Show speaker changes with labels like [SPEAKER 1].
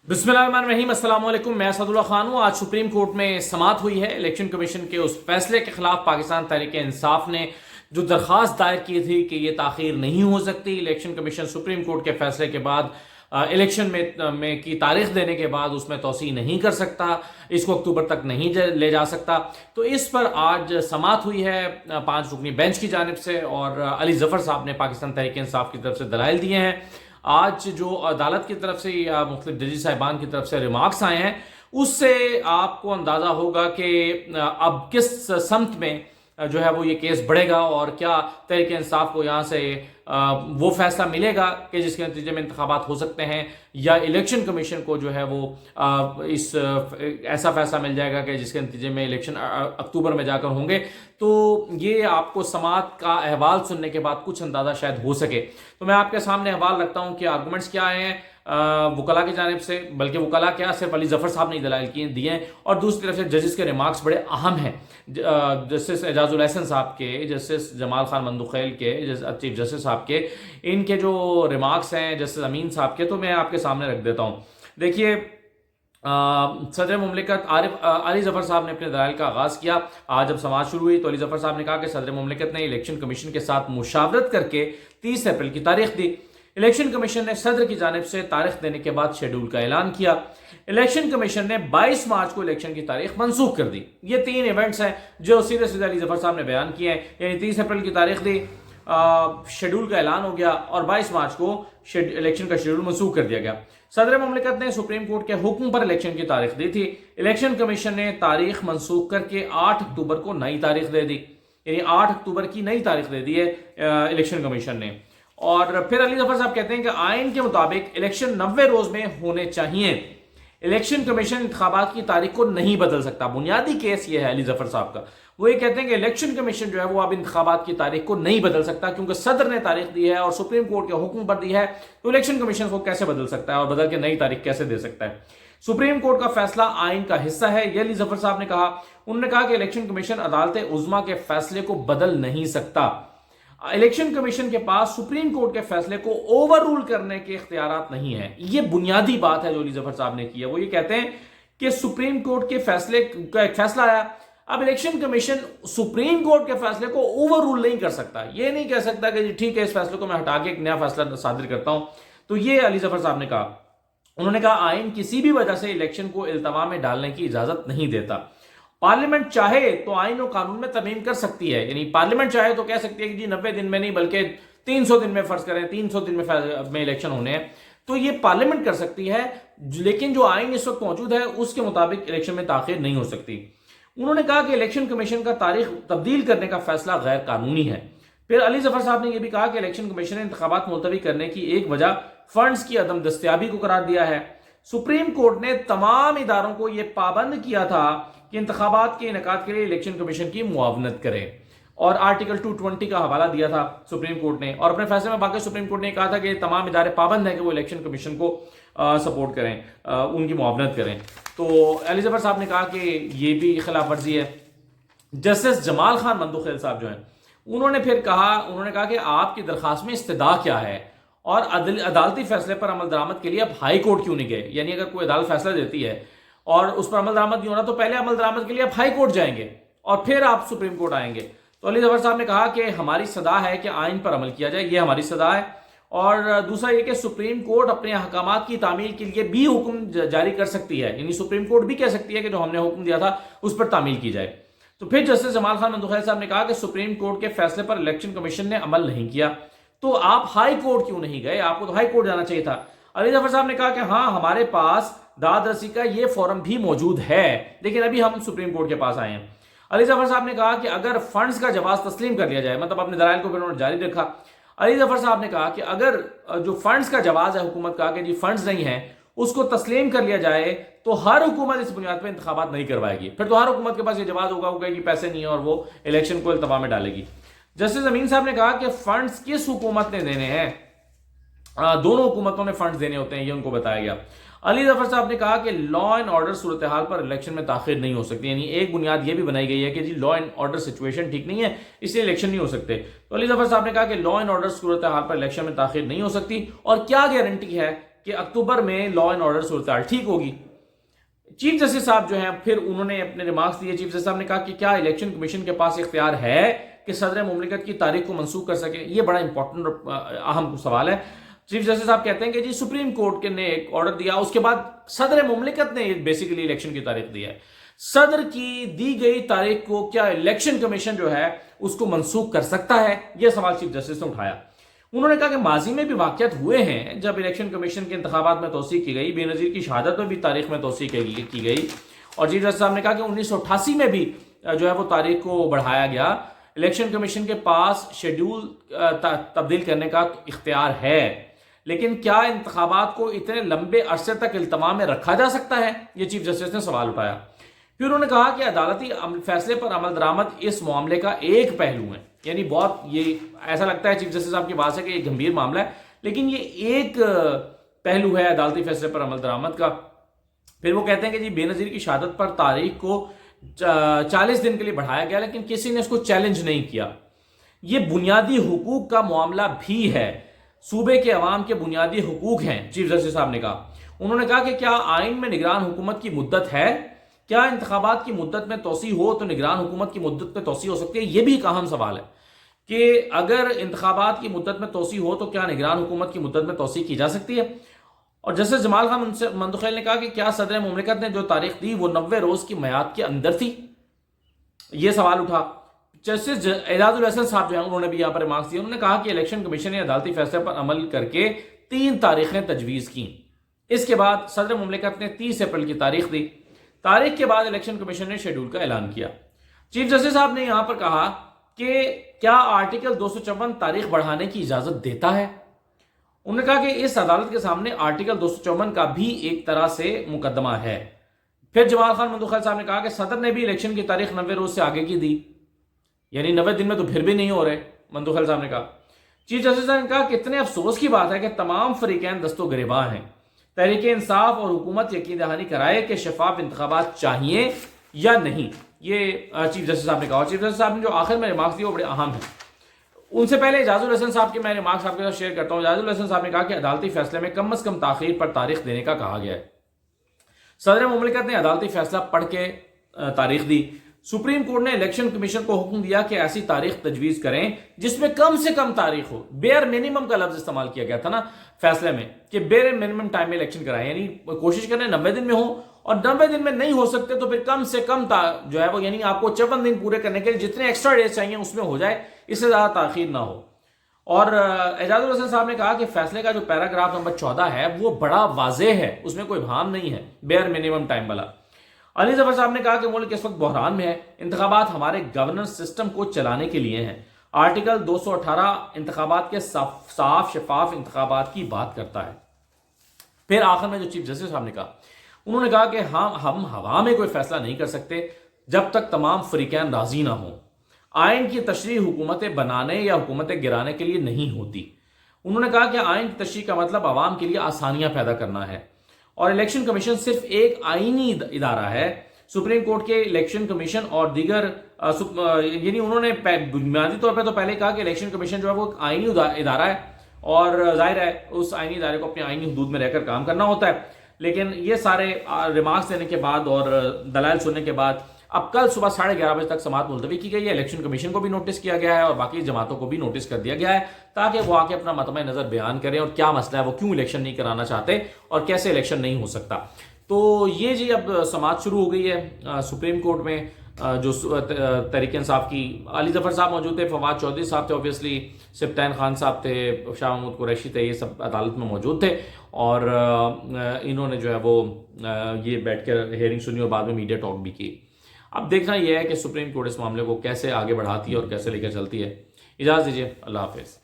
[SPEAKER 1] बिस्मिल्लाहिर्रहमानिर्रहीम, अस्सलाम वालेकुम। मैं असदुल्ला खान हूँ। आज सुप्रीम कोर्ट में समाअत हुई है। इलेक्शन कमीशन के उस फैसले के खिलाफ पाकिस्तान तहरीक इंसाफ ने जो दरख्वास्त दायर की थी कि ये ताख़ीर नहीं हो सकती। इलेक्शन कमीशन सुप्रीम कोर्ट के फैसले के बाद इलेक्शन में की तारीख देने के बाद उसमें तोसी नहीं कर सकता, इसको अक्टूबर तक नहीं ले जा सकता। तो इस पर आज समाअत हुई है 5 रुकनी बेंच की जानिब से, और अली जफर साहब ने पाकिस्तान तहरीक इंसाफ की तरफ से दलाइल दिए हैं। आज जो अदालत की तरफ से या मुख्तलिफ जजी साहिबान की तरफ से रिमार्क्स आए हैं, उससे आपको अंदाज़ा होगा कि अब किस समत में जो है वो ये केस बढ़ेगा, और क्या तहरीक इंसाफ को यहाँ से वो फैसला मिलेगा कि जिसके नतीजे में इंतखाबात हो सकते हैं, या इलेक्शन कमीशन को जो है वो ऐसा फैसला मिल जाएगा कि जिसके नतीजे में इलेक्शन अक्टूबर में जाकर होंगे। तो ये आपको समाअत का अहवाल सुनने के बाद कुछ अंदाज़ा शायद हो सके। तो मैं आपके सामने अहवाल रखता हूँ कि आर्गूमेंट्स क्या आए हैं वकला की जानिब से, बल्कि वकला क्या सिर्फ अली जफर साहब ने दलाइल दिए हैं, और दूसरी तरफ से जजेस के रिमार्क्स बड़े अहम हैं। जस्टिस एजाजुल एहसन साहब के, जस्टिस जमाल खान मंदुखैल के, चीफ जस्टिस साहब के, इनके जो रिमार्क्स हैं जस्टिस अमीन साहब के, तो मैं आपके सामने रख देता हूँ। देखिए, सदर मुमलिकत अली जफर साहब ने अपने दलाइल का आगाज़ किया। आज जब समाअत शुरू हुई तो अली जफर साहब ने कहा कि सदर मुमलिकत ने इलेक्शन कमीशन के साथ मुशावरत करके 30 अप्रैल की तारीख दी। इलेक्शन कमीशन ने सदर की जानिब से तारीख देने के बाद शेड्यूल का ऐलान किया। इलेक्शन कमीशन ने 22 मार्च को इलेक्शन की तारीख मनसूख कर दी। ये 3 इवेंट्स हैं जो सीधे सीधे अली जफर साहब ने बयान किए हैं। यानी 30 अप्रैल की तारीख दी, शेड्यूल का ऐलान हो गया, और 22 मार्च को इलेक्शन का शेड्यूल मनसूख कर दिया गया। सदर मुमलिकत ने सुप्रीम कोर्ट के हुक्म पर इलेक्शन की तारीख दी थी। इलेक्शन कमीशन ने तारीख मनसूख करके 8 अक्टूबर को नई तारीख दे दी। यानी 8 अक्टूबर की नई तारीख दे दी है इलेक्शन कमीशन ने। और फिर अली जफर साहब कहते हैं कि आइन के मुताबिक इलेक्शन 90 रोज में होने चाहिए। इलेक्शन कमीशन इंतखाबात की तारीख को नहीं बदल सकता। बुनियादी केस ये है अली जफर साहब का। वो ये कहते हैं कि इलेक्शन कमीशन जो है वो अब इंतखाबात की तारीख को नहीं बदल सकता, क्योंकि सदर ने तारीख दी है और सुप्रीम कोर्ट के हुक्म पर दी है, तो इलेक्शन कमीशन को कैसे बदल सकता है और बदल के नई तारीख कैसे दे सकता है। सुप्रीम कोर्ट का फैसला आइन का हिस्सा है, ये अली जफर साहब ने कहा। उन्होंने कहा कि इलेक्शन कमीशन अदालत उज़्मा के फैसले को बदल नहीं सकता। इलेक्शन कमीशन के पास सुप्रीम कोर्ट के फैसले को ओवर रूल करने के इख्तियारात नहीं है। ये बुनियादी बात है जो अली जफर साहब ने की है। वो ये कहते हैं कि सुप्रीम कोर्ट के फैसले का एक फैसला आया, अब इलेक्शन कमीशन सुप्रीम कोर्ट के फैसले को ओवर रूल नहीं कर सकता। ये नहीं कह सकता कि जी ठीक है, इस फैसले को मैं हटा के एक नया फैसला सादिर करता हूं। तो ये अली जफर साहब ने कहा। उन्होंने कहा आइन किसी भी वजह से इलेक्शन को इल्तवा में डालने की इजाजत नहीं देता। पार्लियामेंट चाहे तो आइन और कानून में तरमीम कर सकती है। यानी पार्लियामेंट चाहे तो कह सकती है कि जी 90 दिन में नहीं बल्कि 300 दिन में, फर्ज करें 300 दिन में इलेक्शन होने हैं, तो ये पार्लियामेंट कर सकती है। लेकिन जो आइन इस वक्त मौजूद है उसके मुताबिक इलेक्शन में ताखीर नहीं हो सकती। उन्होंने कहा कि इलेक्शन कमीशन का तारीख तब्दील करने का फैसला गैर कानूनी है। फिर अली जफर साहब ने यह भी कहा कि इलेक्शन कमीशन ने इंतखाबात मुलतवी करने की एक वजह फंड्स की अदम दस्तियाबी को करार दिया है। सुप्रीम कोर्ट ने तमाम इदारों को यह पाबंद किया था कि इंतखाबात के इनेकाद के लिए इलेक्शन कमीशन की मुआवनत करे, और आर्टिकल 220 का हवाला दिया था सुप्रीम कोर्ट ने। और अपने फैसले में बाकी सुप्रीम कोर्ट ने कहा था कि तमाम इदारे पाबंद हैं कि वो इलेक्शन कमीशन को सपोर्ट करें, उनकी मुआवनत करें। तो अली जफर साहब ने कहा कि ये भी खिलाफ वर्जी है। जस्टिस जमाल खान मंदुखैल साहब जो हैं, उन्होंने कहा कि आपकी दरखास्त में इस्तदा क्या है, और अदालती फैसले पर अमल दरामद के लिए अब हाई कोर्ट क्यों नहीं गए। यानी अगर कोई अदालत फैसला देती है और उस पर अमल दरामद नहीं होना, तो पहले अमल दरामद के लिए आप हाई कोर्ट जाएंगे और फिर आप सुप्रीम कोर्ट आएंगे। तो अली जफर साहब ने कहा कि हमारी सदा है कि आइन पर अमल किया जाए, ये हमारी सदा है। और दूसरा ये कि सुप्रीम कोर्ट अपने अहकामात की तामील के लिए भी हुक्म जारी कर सकती है। यानी सुप्रीम कोर्ट भी कह सकती है कि जो हमने हुक्म दिया था उस पर तामील की जाए। तो फिर जस्टिस जमाल खान मंदुखैल साहब ने कहा कि सुप्रीम कोर्ट के फैसले पर इलेक्शन कमीशन ने अमल नहीं किया, तो आप हाई कोर्ट क्यों नहीं गए, आपको तो हाई कोर्ट जाना चाहिए था। अली जफर साहब ने कहा कि हाँ, हमारे पास दाद रसी का ये फॉर्म भी मौजूद है, लेकिन अभी हम सुप्रीम कोर्ट के पास आए हैं। अली जफर साहब ने कहा कि अगर फंड्स का जवाब तस्लीम कर लिया जाए, मतलब अपने दलाइल को फिर उन्होंने जारी रखा। अली जफर साहब ने कहा कि अगर जो फंड्स का जवाब है हुकूमत का कि जी फंड्स नहीं है, उसको तस्लीम कर लिया जाए, तो हर हुकूमत इस बुनियाद पर इंतखाबात नहीं करवाएगी। फिर तो हर हुकूमत के पास ये जवाब होगा कि पैसे नहीं है और वो इलेक्शन को इल्तवा में डालेगी। जस्टिस अमीन साहब ने कहा कि फंड्स किस हुकूमत ने देने हैं, दोनों हुकूमतों ने फंड्स देने होते हैं, ये उनको बताया गया। अली जफर साहब ने कहा कि लॉ एंड ऑर्डर सूरत हाल पर इलेक्शन में ताखिर नहीं हो सकती। यानी एक बुनियाद ये भी बनाई गई है कि जी लॉ एंड ऑर्डर सिचुएशन ठीक नहीं है, इसलिए इलेक्शन नहीं हो सकते। तो अली जफर साहब ने कहा कि लॉ एंड ऑर्डर सूरत हाल पर इलेक्शन में ताखिर नहीं हो सकती, और क्या गारंटी है کہ اکتوبر میں لا اینڈ آرڈر صورتحال ٹھیک ہوگی. چیف جسٹس صاحب جو ہیں پھر انہوں نے اپنے ریمارکس دیے. چیف جسٹس صاحب نے کہا کہ کیا الیکشن کمیشن کے پاس اختیار ہے کہ صدر مملکت کی تاریخ کو منسوخ کر سکے. یہ بڑا امپورٹنٹ اور اہم سوال ہے. چیف جسٹس صاحب کہتے ہیں کہ جی سپریم کورٹ نے ایک آرڈر دیا, اس کے بعد صدر مملکت نے بیسیکلی الیکشن کی تاریخ دی ہے. صدر کی دی گئی تاریخ کو کیا الیکشن کمیشن جو ہے اس کو منسوخ کر سکتا ہے, یہ سوال چیف جسٹس نے اٹھایا. انہوں نے کہا کہ ماضی میں بھی واقعات ہوئے ہیں جب الیکشن کمیشن کے انتخابات میں توسیع کی گئی, بے نظیر کی شہادت میں بھی تاریخ میں توسیع کی گئی. اور چیف جسٹس صاحب نے کہا کہ 1988 میں بھی جو ہے وہ تاریخ کو بڑھایا گیا. الیکشن کمیشن کے پاس شیڈول تبدیل کرنے کا اختیار ہے, لیکن کیا انتخابات کو اتنے لمبے عرصے تک التوا میں رکھا جا سکتا ہے, یہ چیف جسٹس نے سوال اٹھایا. پھر انہوں نے کہا کہ عدالتی فیصلے پر عمل درآمد اس معاملے کا ایک پہلو ہے. یعنی بہت یہ ایسا لگتا ہے چیف جسٹس صاحب کی بات سے کہ یہ گمبھیر معاملہ ہے, لیکن یہ ایک پہلو ہے عدالتی فیصلے پر عمل درآمد کا. پھر وہ کہتے ہیں کہ جی بے نظیر کی شہادت پر تاریخ کو 40 دن کے لیے بڑھایا گیا, لیکن کسی نے اس کو چیلنج نہیں کیا. یہ بنیادی حقوق کا معاملہ بھی ہے, صوبے کے عوام کے بنیادی حقوق ہیں, چیف جسٹس صاحب نے کہا. انہوں نے کہا کہ کیا آئین میں نگران حکومت کی مدت ہے, کیا انتخابات کی مدت میں توسیع ہو تو نگران حکومت کی مدت میں توسیع ہو سکتی ہے. یہ بھی ایک اہم سوال ہے کہ اگر انتخابات کی مدت میں توسیع ہو تو کیا نگران حکومت کی مدت میں توسیع کی جا سکتی ہے. اور جسٹس جمال خان مندوخیل نے کہا کہ کیا صدر مملکت نے جو تاریخ دی وہ 90 روز کی میعاد کے اندر تھی, یہ سوال اٹھا. جسٹس اعجاز الحسن صاحب جو ہیں انہوں نے بھی یہاں پر ریمارکس دیے. انہوں نے کہا کہ الیکشن کمیشن نے عدالتی فیصلے پر عمل کر کے 3 تاریخیں تجویز کی. اس کے بعد صدر مملکت نے 30 اپریل کی تاریخ دی. تاریخ کے بعد الیکشن کمیشن نے شیڈول کا اعلان کیا. چیف جسٹس صاحب نے یہاں پر کہا کہ کیا آرٹیکل 254 تاریخ بڑھانے کی اجازت دیتا ہے. انہوں نے کہا کہ اس عدالت کے سامنے آرٹیکل 254 کا بھی ایک طرح سے مقدمہ ہے. پھر جمال خان مندوخیل صاحب نے کہا کہ صدر نے بھی الیکشن کی تاریخ 90 روز سے آگے کی دی, یعنی 90 دن میں تو پھر بھی نہیں ہو رہے. مندوخیل صاحب نے کہا. چیف جسٹس صاحب نے کہا کہ اتنے افسوس کی بات ہے کہ تمام فریقین دست و گریباں ہیں. تحریک انصاف اور حکومت یقین دہانی کرائے کہ شفاف انتخابات چاہیے یا نہیں, یہ چیف جسٹس صاحب نے کہا. چیف جسٹس صاحب نے جو آخر میں ریمارکس دیے وہ بڑے اہم ہیں. ان سے پہلے اعجاز الحسن صاحب کے میں ریمارکس آپ کے ساتھ شیئر کرتا ہوں. اعجاز الحسن صاحب نے کہا کہ عدالتی فیصلے میں کم از کم تاخیر پر تاریخ دینے کا کہا گیا ہے. صدر مملکت نے عدالتی فیصلہ پڑھ کے تاریخ دی. سپریم کورٹ نے الیکشن کمیشن کو حکم دیا کہ ایسی تاریخ تجویز کریں جس میں کم سے کم تاریخ ہو. بیئر منیمم کا لفظ استعمال کیا گیا تھا نا فیصلے میں کہ بیئر منیمم ٹائم میں الیکشن کرائیں, یعنی کوشش کریں 90 دن میں ہو, اور 90 دن میں نہیں ہو سکتے تو پھر کم سے کم جو ہے وہ یعنی آپ کو 54 دن پورے کرنے کے لیے جتنے ایکسٹرا ڈیز چاہیے اس میں ہو جائے, اس سے زیادہ تاخیر نہ ہو. اور اعجاز الحسن صاحب نے کہا کہ فیصلے کا جو پیراگراف نمبر 14 ہے وہ بڑا واضح ہے, اس میں کوئی ابہام نہیں ہے بیئر منیمم ٹائم والا. علی ظفر صاحب نے کہا کہ ملک اس وقت بحران میں ہے. انتخابات ہمارے گورننس سسٹم کو چلانے کے لیے ہیں. آرٹیکل 218 انتخابات کے صاف شفاف انتخابات کی بات کرتا ہے. پھر آخر میں جو چیف جسٹس صاحب نے کہا, انہوں نے کہا کہ ہم ہوا میں کوئی فیصلہ نہیں کر سکتے جب تک تمام فریقین راضی نہ ہوں. آئین کی تشریح حکومتیں بنانے یا حکومتیں گرانے کے لیے نہیں ہوتی. انہوں نے کہا کہ آئین کی تشریح کا مطلب عوام کے لیے آسانیاں پیدا کرنا ہے, اور الیکشن کمیشن صرف ایک آئینی ادارہ ہے. سپریم کورٹ کے الیکشن کمیشن اور دیگر یعنی انہوں نے بنیادی طور پہ تو پہلے کہا کہ الیکشن کمیشن جو ہے وہ آئینی ادارہ ہے, اور ظاہر ہے اس آئینی ادارے کو اپنی آئینی حدود میں رہ کر کام کرنا ہوتا ہے. لیکن یہ سارے ریمارکس دینے کے بعد اور دلائل سننے کے بعد اب کل صبح 11:30 بجے تک سماعت ملتوی کی گئی ہے. الیکشن کمیشن کو بھی نوٹس کیا گیا ہے اور باقی جماعتوں کو بھی نوٹس کر دیا گیا ہے تاکہ وہ آ کے اپنا مطمع نظر بیان کریں اور کیا مسئلہ ہے, وہ کیوں الیکشن نہیں کرانا چاہتے اور کیسے الیکشن نہیں ہو سکتا. تو یہ جی اب سماعت شروع ہو گئی ہے سپریم کورٹ میں. جو تحریک انصاف کی علی ظفر صاحب موجود تھے, فواد چودھری صاحب تھے, اوبیسلی سبطین خان صاحب تھے, شاہ محمود قریشی تھے, یہ سب عدالت میں موجود تھے, اور انہوں نے جو ہے وہ یہ بیٹھ کر ہیئرنگ سنی اور بعد میں میڈیا ٹاک بھی کی. اب دیکھنا یہ ہے کہ سپریم کورٹ اس معاملے کو کیسے آگے بڑھاتی ہے اور کیسے لے کر چلتی ہے. اجازت دیجیے, اللہ حافظ.